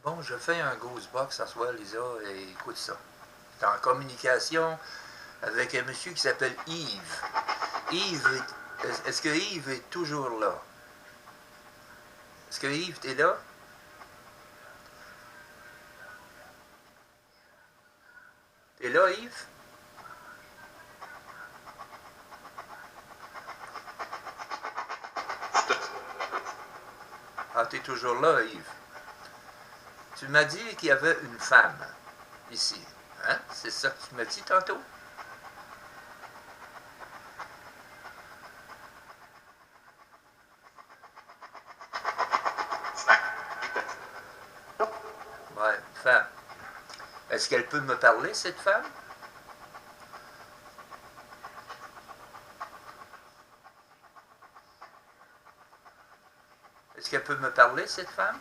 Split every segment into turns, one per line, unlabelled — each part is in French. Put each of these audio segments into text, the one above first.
Bon, je fais un Ghostbox ce soir, Lisa, et écoute ça. Tu es en communication avec un monsieur qui s'appelle Yves. Yves, est-ce que Yves est toujours là? Est-ce que Yves, t'es là? T'es là, Yves? Ah, t'es toujours là, Yves. Tu m'as dit qu'il y avait une femme ici. Hein? C'est ça que tu m'as dit tantôt? Ouais, une femme. Est-ce qu'elle peut me parler, cette femme? Est-ce qu'elle peut me parler, cette femme?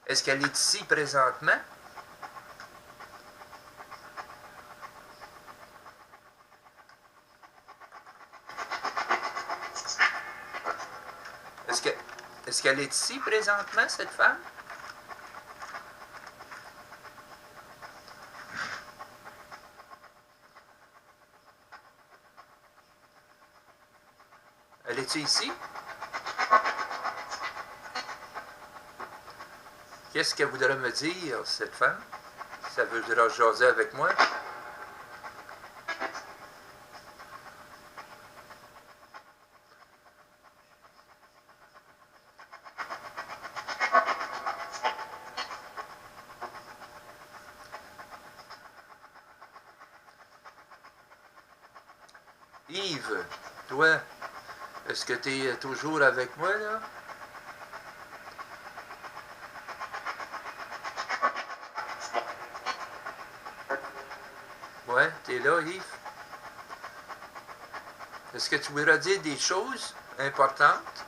Est-ce qu'elle est ici présentement? Est-ce que, est-ce qu'elle est ici présentement, cette femme? Elle est ici? Qu'est-ce qu'elle voudrait me dire, cette femme? Ça veut dire jaser avec moi? Yves, toi, est-ce que tu es toujours avec moi, là? Ouais, t'es là, Yves? Est-ce que tu voudrais dire des choses importantes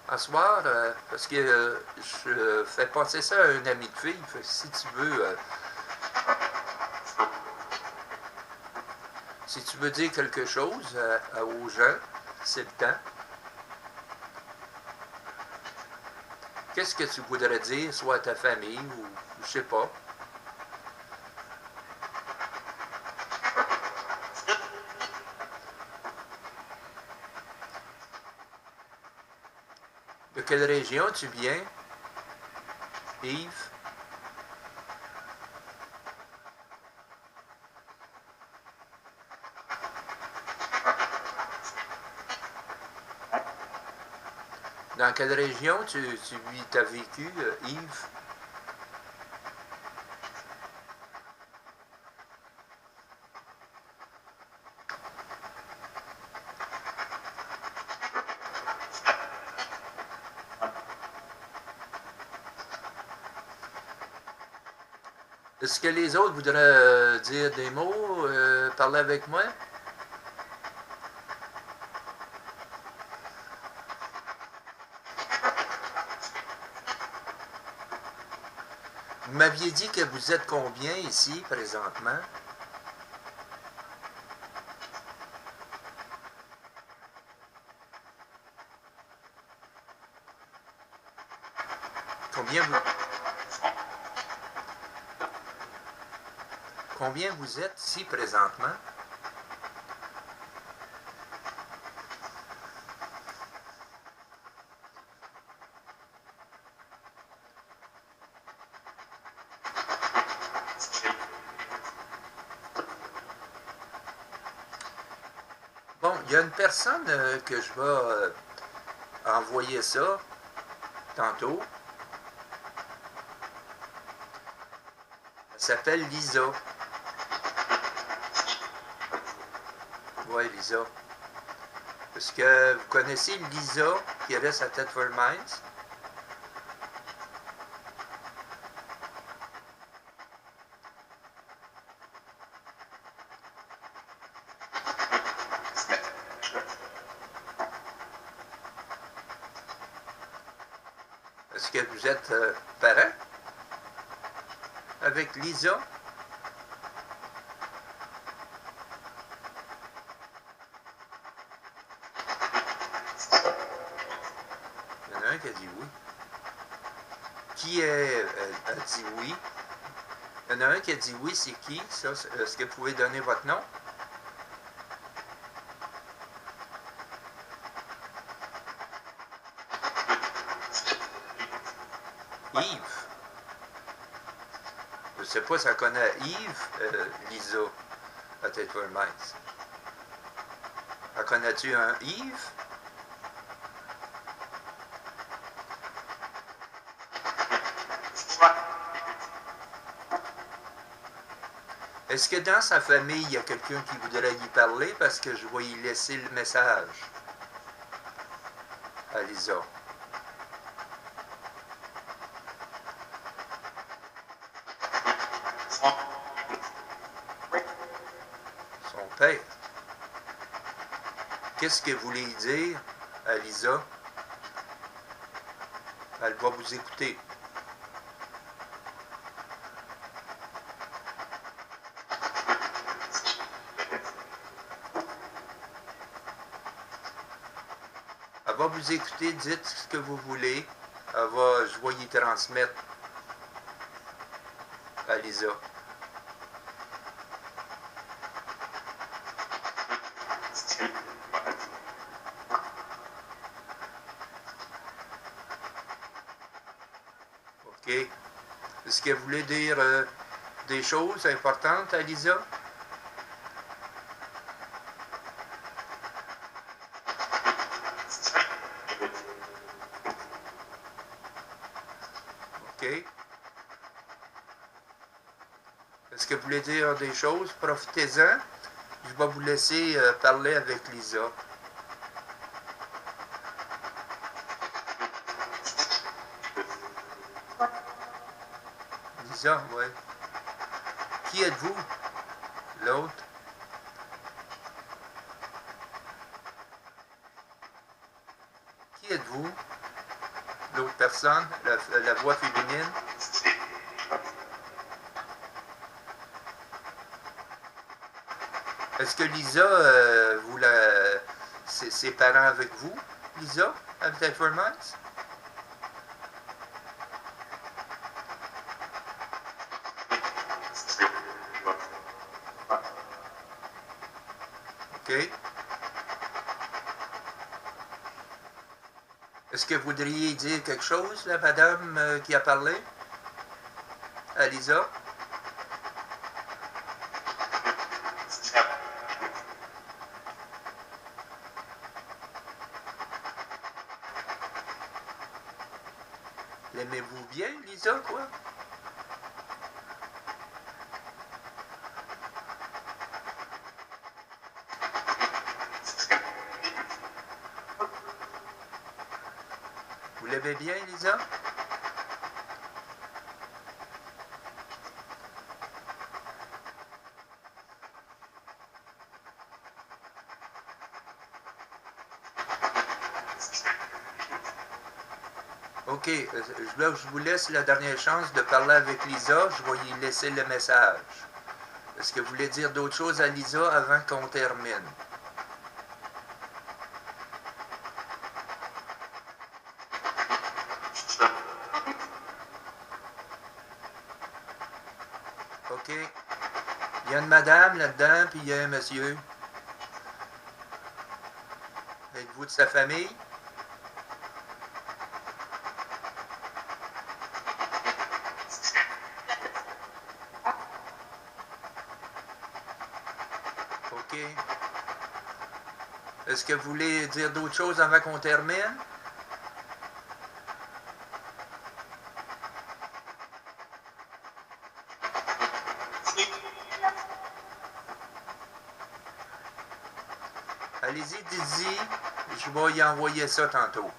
à soir? Parce que je fais passer ça à un ami de fille. Si tu veux, si tu veux dire quelque chose aux gens, c'est le temps. Qu'est-ce que tu voudrais dire, soit à ta famille ou je sais pas. De quelle région tu viens, Yves? Dans quelle région tu as vécu, Yves? Est-ce que les autres voudraient dire des mots, parler avec moi? Vous m'aviez dit que vous êtes combien ici présentement? Combien vous, combien vous êtes ici présentement? Bon, il y a une personne que je vais envoyer ça tantôt. Elle s'appelle Lisa. Oui, Lisa. Est-ce que vous connaissez Lisa qui reste à Thetford Mines? Est-ce que vous êtes parent avec Lisa? un qui a dit oui. Qui a dit oui? Il y en a un qui a dit oui, c'est qui? Ça, est-ce que vous pouvez donner votre nom? Yves. Je ne sais pas si elle connaît Yves, Lisa, à Tateford Mines. Connais-tu un Yves? Est-ce que dans sa famille, il y a quelqu'un qui voudrait y parler parce que je vais y laisser le message à Lisa? Son père. Qu'est-ce que vous voulez dire à Lisa? Elle va vous écouter. Elle va vous écouter, dites ce que vous voulez. Je vais y transmettre à Lisa. OK. Est-ce que vous voulez dire des choses importantes à Lisa? OK. Est-ce que vous voulez dire des choses? Profitez-en. Je vais vous laisser parler avec Lisa. Lisa, oui. Qui êtes-vous? L'autre? Qui êtes-vous? L'autre personne? La voix féminine? Est-ce que Lisa, ses parents avec vous, Lisa, à Tateford Mines? OK. Est-ce que vous voudriez dire quelque chose, la madame qui a parlé à Lisa? L'aimez-vous bien, Lisa, quoi? Vous l'aimez bien, Lisa? OK, là, je vous laisse la dernière chance de parler avec Lisa. Je vais y laisser le message. Est-ce que vous voulez dire d'autres choses à Lisa avant qu'on termine? OK. Il y a une madame là-dedans, puis il y a un monsieur. Êtes-vous de sa famille? OK. Est-ce que vous voulez dire d'autres choses avant qu'on termine? Allez-y, dites-y. Je vais y envoyer ça tantôt.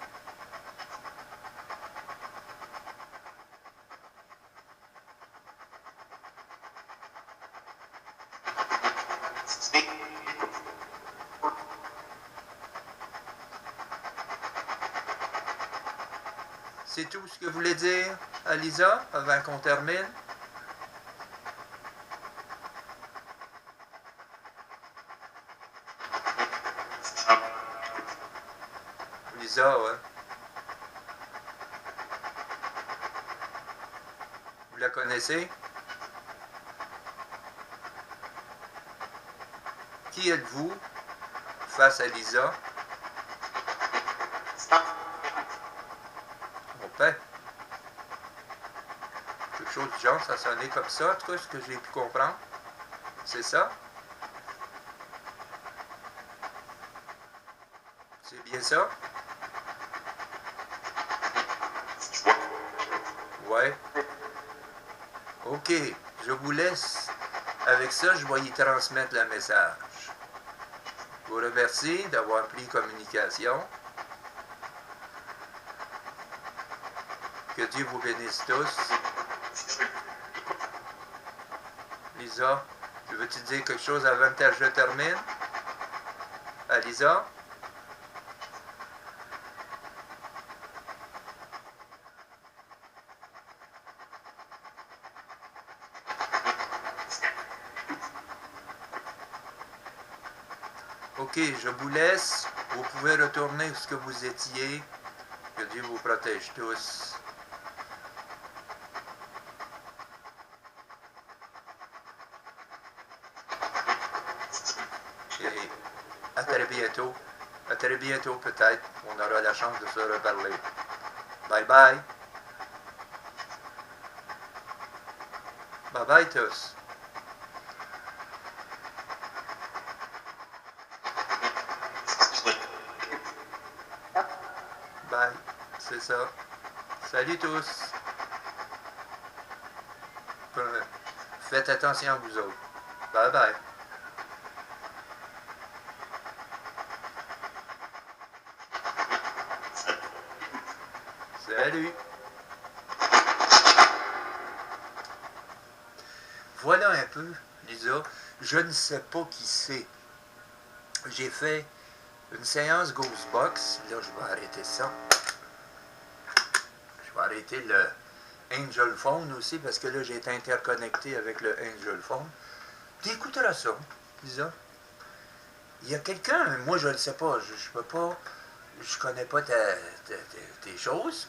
C'est tout ce que vous voulez dire à Lisa avant qu'on termine? Lisa, ouais. connaissez? Qui êtes-vous face à Lisa? Mon père. Quelque chose du genre, ça sonnait comme ça, en tout cas, ce que j'ai pu comprendre. C'est ça? C'est bien ça? Ouais. OK, je vous laisse. Avec ça, je vais y transmettre le message. Je vous remercie d'avoir pris communication. Que Dieu vous bénisse tous. Lisa, tu veux-tu dire quelque chose avant que je termine? À Lisa? OK, je vous laisse. Vous pouvez retourner où ce que vous étiez. Que Dieu vous protège tous. Et à très bientôt. À très bientôt peut-être. On aura la chance de se reparler. Bye bye. Bye bye tous. Bye. C'est ça. Salut tous. Faites attention à vous autres. Bye bye. Salut. Voilà un peu, Lisa. Je ne sais pas qui c'est. J'ai fait une séance Ghostbox. Là, je vais arrêter ça. Je vais arrêter le Angel Phone aussi parce que là, j'ai été interconnecté avec le Angel Phone. Tu écouteras ça, Lisa. Il y a quelqu'un, moi je ne le sais pas, je peux pas, je connais pas tes choses,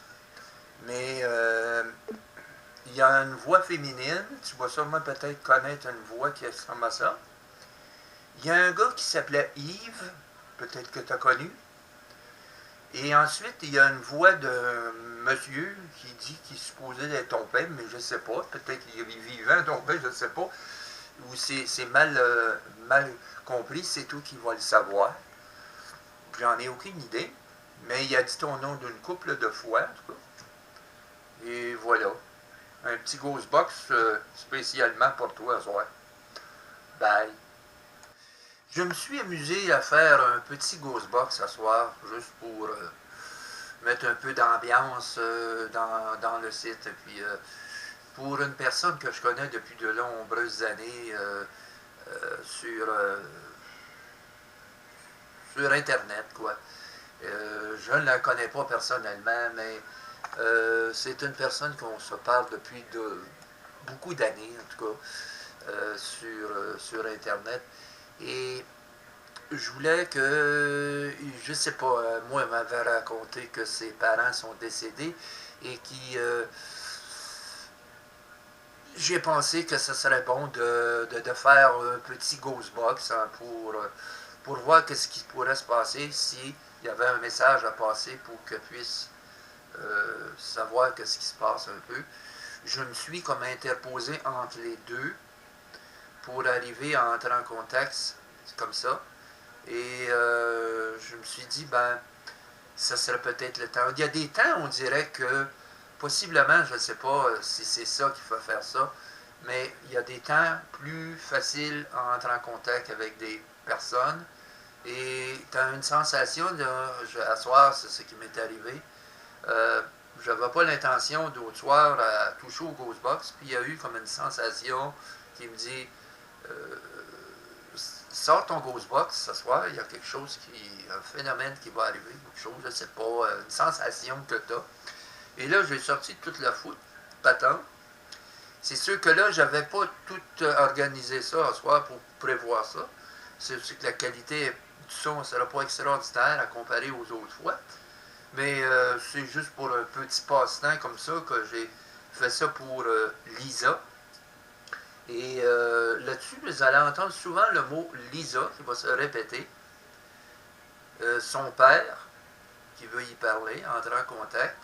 mais il y a une voix féminine, tu vas sûrement peut-être connaître une voix qui ressemble à ça. Il y a un gars qui s'appelait Yves, peut-être que tu as connu. Et ensuite, il y a une voix de monsieur qui dit qu'il est supposé être ton père, mais je ne sais pas. Peut-être qu'il est vivant, ton père, je ne sais pas. Ou c'est mal compris, c'est toi qui vas le savoir. J'en ai aucune idée. Mais il a dit ton nom d'une couple de fois, en tout cas. Et voilà. Un petit Ghostbox spécialement pour toi ce soir. Bye. Je me suis amusé à faire un petit Ghostbox ce soir, juste pour mettre un peu d'ambiance dans le site. Et puis, pour une personne que je connais depuis de nombreuses années sur Internet, quoi. Je ne la connais pas personnellement, mais c'est une personne qu'on se parle depuis beaucoup d'années, en tout cas, sur Internet. Et je voulais que, je sais pas, moi, elle m'avait raconté que ses parents sont décédés et qui... j'ai pensé que ce serait bon de faire un petit Ghostbox hein, pour voir ce qui pourrait se passer s'il y avait un message à passer pour qu'elle puisse savoir ce qui se passe un peu. Je me suis comme interposé entre les deux pour arriver à entrer en contact comme ça. Et je me suis dit, ben, ça serait peut-être le temps. Il y a des temps, on dirait que, possiblement, je ne sais pas si c'est ça qu'il faut faire ça, mais il y a des temps plus faciles à entrer en contact avec des personnes. Et tu as une sensation, à soir, c'est ce qui m'est arrivé. Je n'avais pas l'intention d'autre soir à toucher au Ghostbox, puis il y a eu comme une sensation qui me dit sors ton Ghostbox ce soir, il y a quelque chose un phénomène qui va arriver, quelque chose, je ne sais pas, une sensation que tu as. Et là, j'ai sorti toute la foule, patente. C'est sûr que là, j'avais pas tout organisé ça ce soir pour prévoir ça. C'est que la qualité du son ne sera pas extraordinaire à comparer aux autres fois. Mais c'est juste pour un petit passe-temps comme ça que j'ai fait ça pour Lisa. Et là-dessus, vous allez entendre souvent le mot Lisa qui va se répéter. Son père, qui veut y parler, entrer en contact.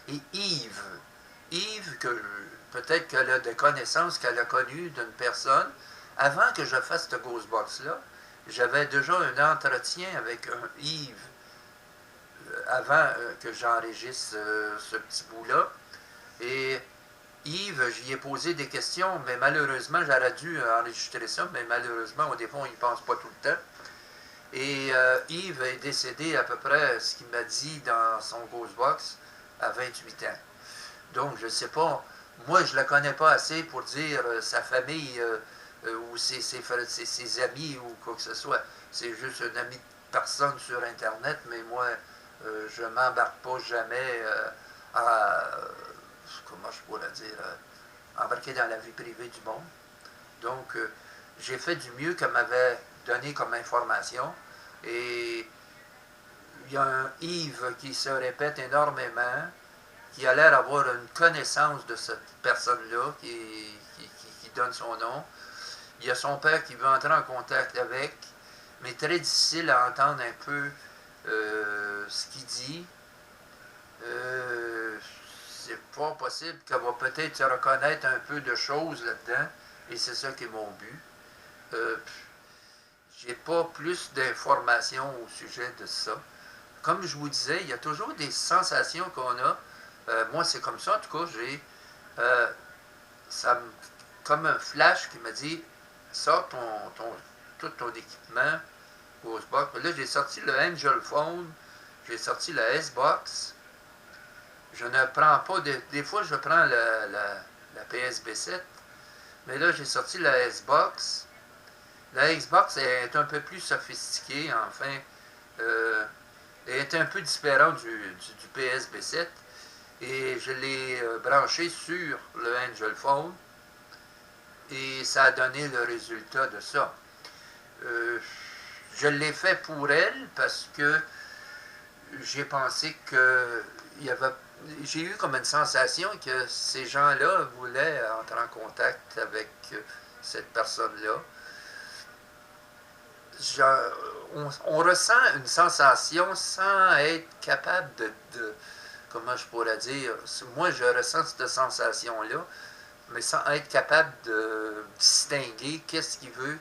Et Yves. Yves, que peut-être qu'elle a des connaissances qu'elle a connues d'une personne. Avant que je fasse ce Ghostbox-là, j'avais déjà un entretien avec un Yves avant que j'enregistre ce petit bout-là. Et Yves, j'y ai posé des questions, mais malheureusement, j'aurais dû enregistrer ça, mais malheureusement, des fois, on n'y pense pas tout le temps. Et Yves est décédé à peu près, ce qu'il m'a dit dans son Ghostbox, à 28 ans. Donc, je ne sais pas, moi, je ne la connais pas assez pour dire sa famille ou ses amis ou quoi que ce soit. C'est juste un ami de personne sur Internet, mais moi, je ne m'embarque pas jamais à, comment je pourrais dire, embarquer dans la vie privée du monde. Donc, j'ai fait du mieux qu'elle m'avait donné comme information. Et il y a un Yves qui se répète énormément, qui a l'air d'avoir une connaissance de cette personne-là, qui donne son nom. Il y a son père qui veut entrer en contact avec, mais très difficile à entendre un peu ce qu'il dit. C'est pas possible qu'elle va peut-être se reconnaître un peu de choses là-dedans, et c'est ça qui est mon but. J'ai pas plus d'informations au sujet de ça. Comme je vous disais, il y a toujours des sensations qu'on a. Moi, c'est comme ça, en tout cas, j'ai comme un flash qui me dit sors tout ton équipement Ghostbox. Là, j'ai sorti le Angel Phone, j'ai sorti la S-Box. Je ne prends pas, des fois, je prends la PSB7, mais là, j'ai sorti la S-Box. La Xbox est un peu plus sophistiquée, enfin. Elle est un peu différente du PSB7. Et je l'ai branché sur le Angel Phone. Et ça a donné le résultat de ça. Je l'ai fait pour elle parce que j'ai pensé que j'ai eu comme une sensation que ces gens-là voulaient entrer en contact avec cette personne-là. On ressent une sensation sans être capable comment je pourrais dire, moi je ressens cette sensation-là, mais sans être capable de distinguer qu'est-ce qu'il veut,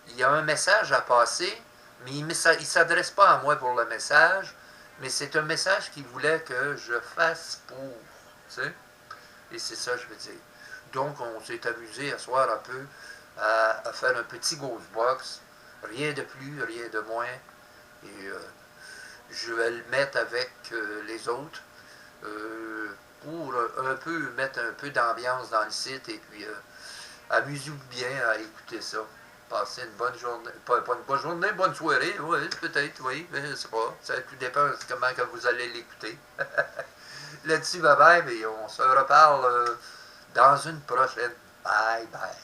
il y a un message à passer, mais il ne s'adresse pas à moi pour le message, mais c'est un message qu'il voulait que je fasse pour, tu sais, et c'est ça je veux dire. Donc on s'est amusé à soir un peu à faire un petit Ghostbox, rien de plus, rien de moins, et je vais le mettre avec les autres pour un peu mettre un peu d'ambiance dans le site, et puis amusez-vous bien à écouter ça. Passez une bonne journée, pas une bonne journée, bonne soirée, oui, peut-être, oui, mais je sais pas, ça tout dépend de comment que vous allez l'écouter. Là-dessus, bye bye, mais on se reparle dans une prochaine. Bye bye.